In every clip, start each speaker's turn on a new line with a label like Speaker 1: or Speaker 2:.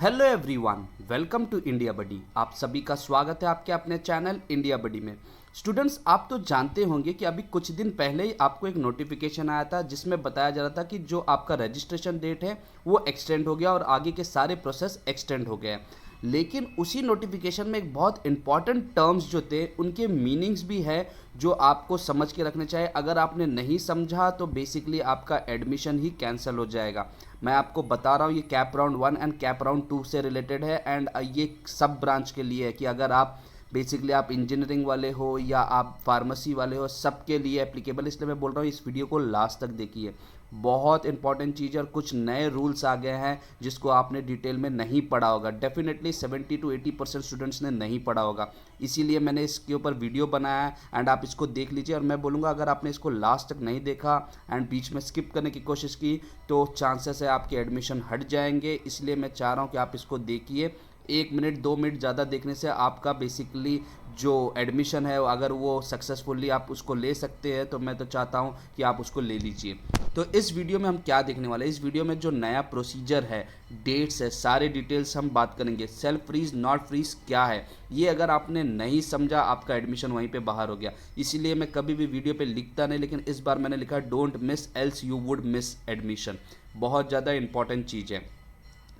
Speaker 1: Hello everyone, welcome to India buddy. आप सभी का स्वागत है आपके अपने चैनल इंडिया बडी में। स्टूडेंट्स, आप तो जानते होंगे कि अभी कुछ दिन पहले ही आपको एक नोटिफिकेशन आया था जिसमें बताया जा रहा था कि जो आपका रजिस्ट्रेशन डेट है वो एक्सटेंड हो गया और आगे के सारे प्रोसेस एक्सटेंड हो गए हैं। लेकिन उसी नोटिफिकेशन में एक बहुत इंपॉर्टेंट टर्म्स जो थे उनके मीनिंग्स भी है जो आपको समझ के रखने चाहिए। अगर आपने नहीं समझा तो बेसिकली आपका एडमिशन ही कैंसिल हो जाएगा। मैं आपको बता रहा हूँ, ये cap round 1 and cap round 2 से रिलेटेड है एंड ये सब ब्रांच के लिए है कि अगर आप बेसिकली आप इंजीनियरिंग वाले हो या आप फार्मेसी वाले हो, सबके लिए एप्लीकेबल। इसलिए मैं बोल रहा हूँ इस वीडियो को लास्ट तक देखिए, बहुत इंपॉर्टेंट चीज़ है और कुछ नए रूल्स आ गए हैं जिसको आपने डिटेल में नहीं पढ़ा होगा। डेफिनेटली 70 to 80% स्टूडेंट्स ने नहीं पढ़ा होगा, इसीलिए मैंने इसके ऊपर वीडियो बनाया है एंड आप इसको देख लीजिए। और मैं बोलूँगा अगर आपने इसको लास्ट तक नहीं देखा एंड बीच में स्किप करने की कोशिश की तो चांसेस है आपके एडमिशन हट जाएंगे। इसलिए मैं चाह रहा हूँ कि आप इसको देखिए। 1 मिनट 2 मिनट ज़्यादा देखने से आपका बेसिकली जो एडमिशन है अगर वो सक्सेसफुली आप उसको ले सकते हैं तो मैं तो चाहता हूँ कि आप उसको ले लीजिए। तो इस वीडियो में हम क्या देखने वाले हैं, इस वीडियो में जो नया प्रोसीजर है, डेट्स है, सारे डिटेल्स हम बात करेंगे। सेल्फ फ्रीज नॉट फ्रीज क्या है, ये अगर आपने नहीं समझा आपका एडमिशन वहीं पे बाहर हो गया। इसीलिए मैं कभी भी वीडियो पे लिखता नहीं, लेकिन इस बार मैंने लिखा don't miss else you would miss admission. बहुत ज़्यादा इंपॉर्टेंट चीज़ है।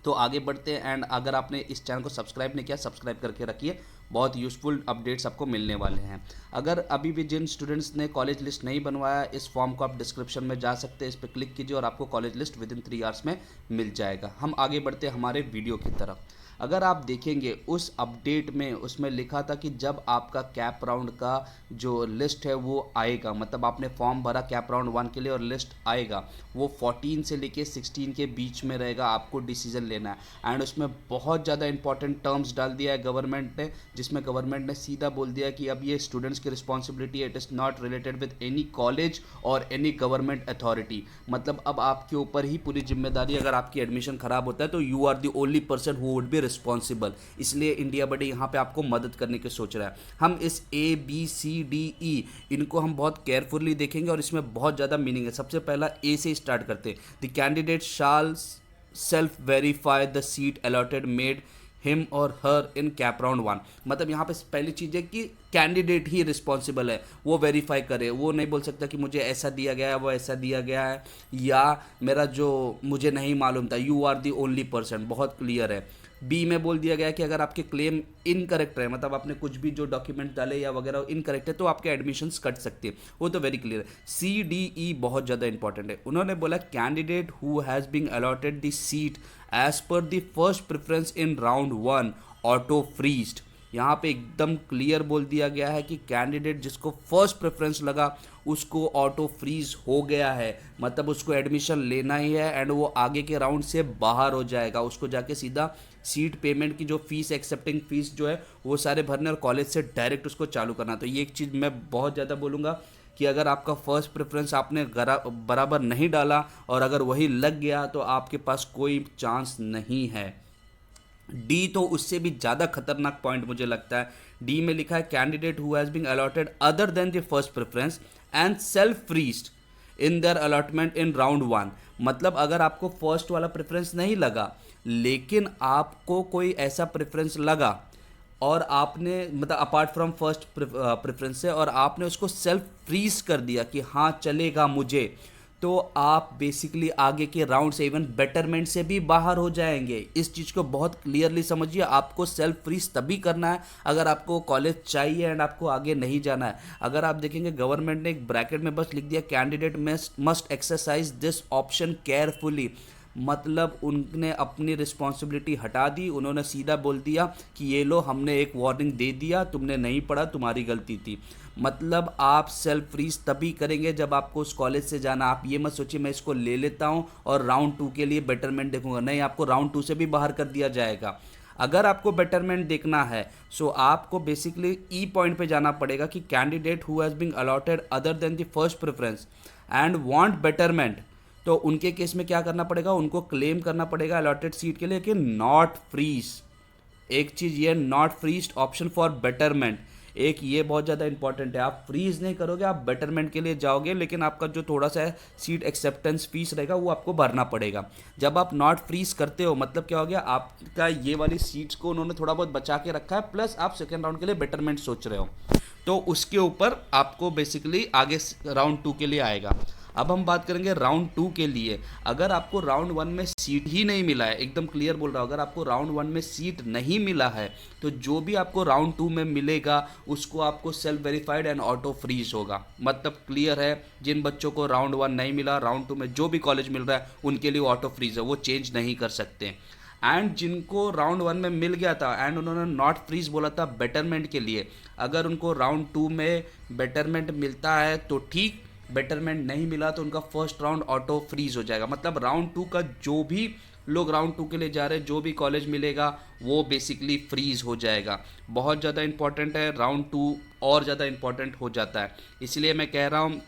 Speaker 1: तो आगे बढ़ते हैं एंड अगर आपने इस चैनल को सब्सक्राइब नहीं किया, सब्सक्राइब करके रखिए, बहुत यूज़फुल अपडेट्स आपको मिलने वाले हैं। अगर अभी भी जिन स्टूडेंट्स ने कॉलेज लिस्ट नहीं बनवाया, इस फॉर्म को आप डिस्क्रिप्शन में जा सकते हैं, इस पर क्लिक कीजिए और आपको college list with in 3 hours में मिल जाएगा। हम आगे बढ़ते हैं हमारे वीडियो की तरफ। अगर आप देखेंगे उस अपडेट में उसमें लिखा था कि जब आपका कैप राउंड का जो लिस्ट है वो आएगा, मतलब आपने फॉर्म भरा कैप राउंड 1 के लिए और लिस्ट आएगा, वो 14 से लेके 16 के बीच में रहेगा, आपको डिसीजन लेना है। एंड उसमें बहुत ज़्यादा इंपॉर्टेंट टर्म्स डाल दिया है गवर्नमेंट ने, जिसमें गवर्नमेंट ने सीधा बोल दिया कि अब ये स्टूडेंट्स की रिस्पॉन्सिबिलिटी है, it is not related with any college और एनी गवर्नमेंट अथॉरिटी। मतलब अब आपके ऊपर ही पूरी जिम्मेदारी, अगर आपकी एडमिशन खराब होता है तो you are the only person who would be responsible. इसलिए इंडिया बडी यहाँ पे आपको मदद करने की सोच रहा है। हम इस ABCDE इनको हम बहुत केयरफुली देखेंगे और इसमें बहुत ज़्यादा मीनिंग है। सबसे पहला ए से स्टार्ट करते हैं। The candidate shall self verify the seat allotted made him और हर इन कैप राउंड 1। मतलब यहाँ पे पहली चीज़ है कि कैंडिडेट ही रिस्पॉन्सिबल है, वो वेरीफाई करे। वो नहीं बोल सकता कि मुझे ऐसा दिया गया है, वो ऐसा दिया गया है, या मेरा जो मुझे नहीं मालूम था। You are the only person, बहुत क्लियर है। बी में बोल दिया गया है कि अगर आपके क्लेम इनकरेक्ट है, मतलब आपने कुछ भी जो डॉक्यूमेंट डाले या वगैरह इनकरेक्ट है, तो आपके एडमिशंस कट सकते हैं। वो तो वेरी क्लियर है। CDE बहुत ज़्यादा इंपॉर्टेंट है। उन्होंने बोला candidate who has been allotted the seat as per the first preference in round 1 auto freezed. यहाँ पे एकदम क्लियर बोल दिया गया है कि कैंडिडेट जिसको फर्स्ट प्रेफरेंस लगा उसको ऑटो फ्रीज हो गया है, मतलब उसको एडमिशन लेना ही है एंड वो आगे के राउंड से बाहर हो जाएगा। उसको जाके सीधा सीट पेमेंट की जो फीस, एक्सेप्टिंग फीस जो है वो सारे भरने और कॉलेज से डायरेक्ट उसको चालू करना। तो ये एक चीज़ मैं बहुत ज़्यादा बोलूँगा कि अगर आपका फर्स्ट प्रेफरेंस आपने बराबर नहीं डाला और अगर वही लग गया तो आपके पास कोई चांस नहीं है। डी तो उससे भी ज़्यादा खतरनाक पॉइंट मुझे लगता है। डी में लिखा है candidate who has been allotted other than the first preference and self freezed in their allotment in round 1। मतलब अगर आपको फर्स्ट वाला प्रेफरेंस नहीं लगा लेकिन आपको कोई ऐसा प्रेफरेंस लगा और आपने, मतलब अपार्ट फ्रॉम फर्स्ट प्रेफरेंस से, और आपने उसको सेल्फ फ्रीज कर दिया कि हाँ चलेगा मुझे, तो आप बेसिकली आगे के राउंड से इवन बेटरमेंट से भी बाहर हो जाएंगे। इस चीज़ को बहुत क्लियरली समझिए। आपको सेल्फ फ्रीज तभी करना है अगर आपको कॉलेज चाहिए एंड आपको आगे नहीं जाना है। अगर आप देखेंगे गवर्नमेंट ने एक ब्रैकेट में बस लिख दिया candidate must exercise this option carefully, मतलब उनने अपनी रिस्पॉन्सिबिलिटी हटा दी। उन्होंने सीधा बोल दिया कि ये लो, हमने एक वार्निंग दे दिया, तुमने नहीं पढ़ा, तुम्हारी गलती थी। मतलब आप सेल्फ फ्रीज तभी करेंगे जब आपको उस कॉलेज से जाना। आप ये मत सोचिए मैं इसको ले लेता हूँ और राउंड 2 के लिए बेटरमेंट देखूंगा। नहीं, आपको राउंड 2 से भी बाहर कर दिया जाएगा। अगर आपको बेटरमेंट देखना है सो आपको बेसिकली ई पॉइंट पे जाना पड़ेगा कि candidate who has been allotted other than the first preference and want betterment. तो उनके केस में क्या करना पड़ेगा, उनको क्लेम करना पड़ेगा अलॉटेड सीट के लिए कि नॉट फ्रीज। एक चीज़ ये, not freezed option for betterment. एक ये बहुत ज़्यादा इंपॉर्टेंट है, आप फ्रीज नहीं करोगे, आप बेटरमेंट के लिए जाओगे, लेकिन आपका जो थोड़ा सा सीट एक्सेप्टेंस फीस रहेगा वो आपको भरना पड़ेगा। जब आप नॉट फ्रीज करते हो मतलब क्या हो गया, आपका ये वाली सीट्स को उन्होंने थोड़ा बहुत बचा के रखा है, प्लस आप सेकेंड राउंड के लिए बेटरमेंट सोच रहे हो, तो उसके ऊपर आपको बेसिकली आगे राउंड 2 के लिए आएगा। अब हम बात करेंगे राउंड 2 के लिए। अगर आपको राउंड 1 में सीट ही नहीं मिला है, एकदम क्लियर बोल रहा हूँ, अगर आपको राउंड 1 में सीट नहीं मिला है तो जो भी आपको राउंड 2 में मिलेगा उसको आपको self verified and auto freeze होगा। मतलब क्लियर है, जिन बच्चों को राउंड 1 नहीं मिला, राउंड 2 में जो भी कॉलेज मिल रहा है उनके लिए ऑटो फ्रीज है, वो चेंज नहीं कर सकते। एंड जिनको राउंड 1 में मिल गया था एंड उन्होंने नॉट फ्रीज बोला था बेटरमेंट के लिए, अगर उनको राउंड 2 में बेटरमेंट मिलता है तो ठीक, बेटरमेंट नहीं मिला तो उनका फर्स्ट राउंड ऑटो फ्रीज हो जाएगा। मतलब राउंड 2 का जो भी लोग राउंड 2 के लिए जा रहे हैं, जो भी कॉलेज मिलेगा वो बेसिकली फ्रीज हो जाएगा। बहुत ज़्यादा इंपॉर्टेंट है, राउंड 2 और ज़्यादा इंपॉर्टेंट हो जाता है। इसलिए मैं कह रहा हूँ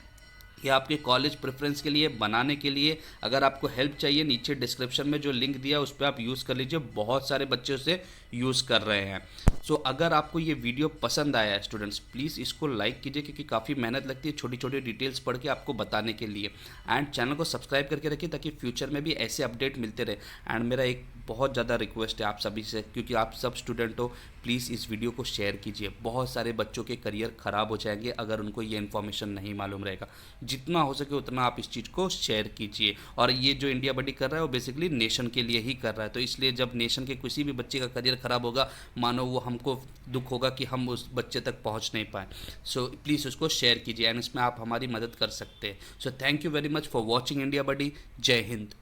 Speaker 1: कि आपके कॉलेज प्रेफरेंस के लिए बनाने के लिए अगर आपको हेल्प चाहिए, नीचे डिस्क्रिप्शन में जो लिंक दिया उस पर आप यूज़ कर लीजिए, बहुत सारे बच्चे उसे यूज़ कर रहे हैं। सो अगर आपको ये वीडियो पसंद आया है स्टूडेंट्स, प्लीज़ इसको लाइक कीजिए, क्योंकि काफ़ी मेहनत लगती है छोटी छोटी डिटेल्स पढ़ के आपको बताने के लिए। एंड चैनल को सब्सक्राइब करके रखिए ताकि फ्यूचर में भी ऐसे अपडेट मिलते रहे। एंड मेरा एक बहुत ज़्यादा रिक्वेस्ट है आप सभी से, क्योंकि आप सब स्टूडेंट हो, प्लीज़ इस वीडियो को शेयर कीजिए। बहुत सारे बच्चों के करियर ख़राब हो जाएंगे अगर उनको ये इन्फॉर्मेशन नहीं मालूम रहेगा। जितना हो सके उतना आप इस चीज़ को शेयर कीजिए। और ये जो इंडिया बडी कर रहा है वो बेसिकली नेशन के लिए ही कर रहा है, तो इसलिए जब नेशन के किसी भी बच्चे का करियर ख़राब होगा, मानो वो हमको दुख होगा कि हम उस बच्चे तक पहुंच नहीं पाए। सो प्लीज़ उसको शेयर कीजिए एंड इसमें आप हमारी मदद कर सकते हैं। So thank you very much for watching India buddy. जय हिंद।